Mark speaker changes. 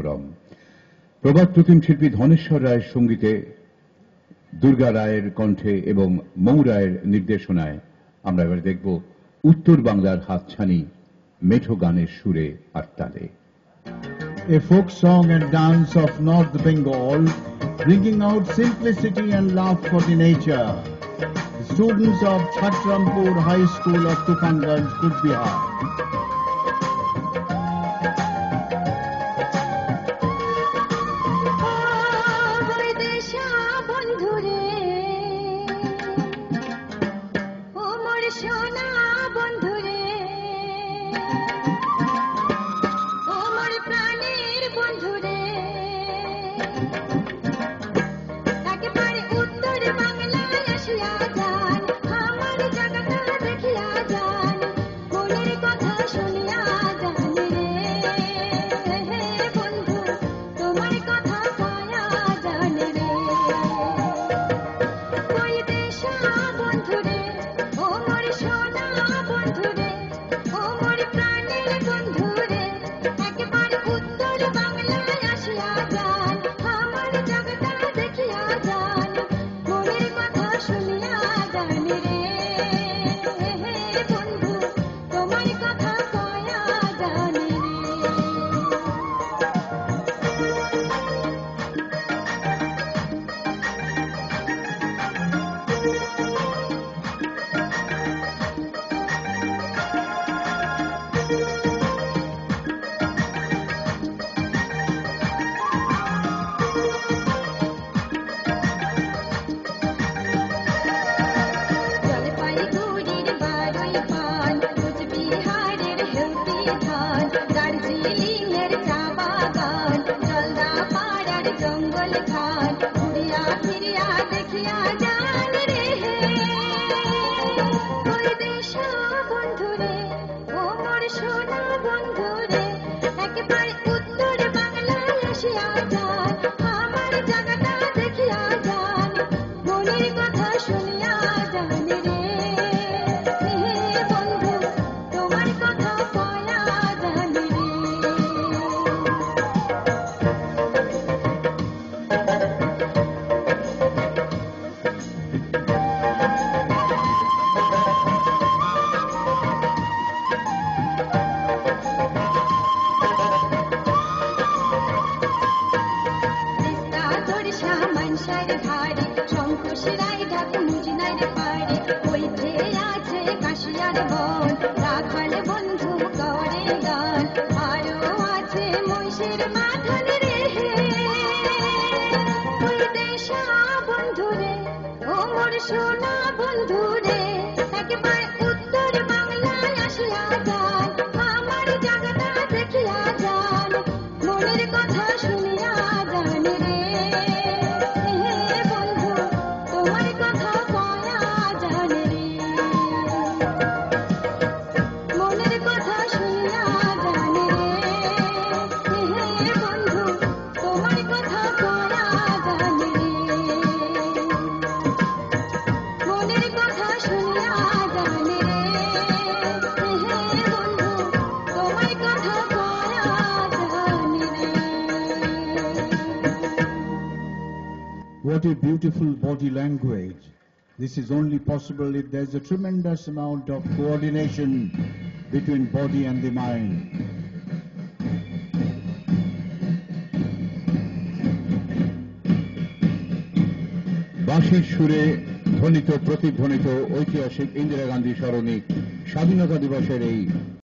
Speaker 1: মনোরম। প্রবাদ প্রতিম শিল্পী ধনেশ্বর রায়ের সঙ্গীতে, দুর্গা রায়ের কণ্ঠে এবং মৌ রায়ের নির্দেশনায় আমরা এবার দেখব উত্তর বাংলার হাতছানি মেঠো গানের সুরে আর তালে।
Speaker 2: A folk song and dance of North Bengal, bringing out simplicity and love for the nature. The students of Chhatrampur High School of Tufanganj, Coach Bihar. What a beautiful body language. This is only possible if there's a tremendous amount of coordination between body and the mind.
Speaker 1: বাঁশির সুরে ধ্বনিত প্রতিধ্বনিত ঐতিহাসিক ইন্দিরা গান্ধী স্মরণী স্বাধীনতা দিবসের এই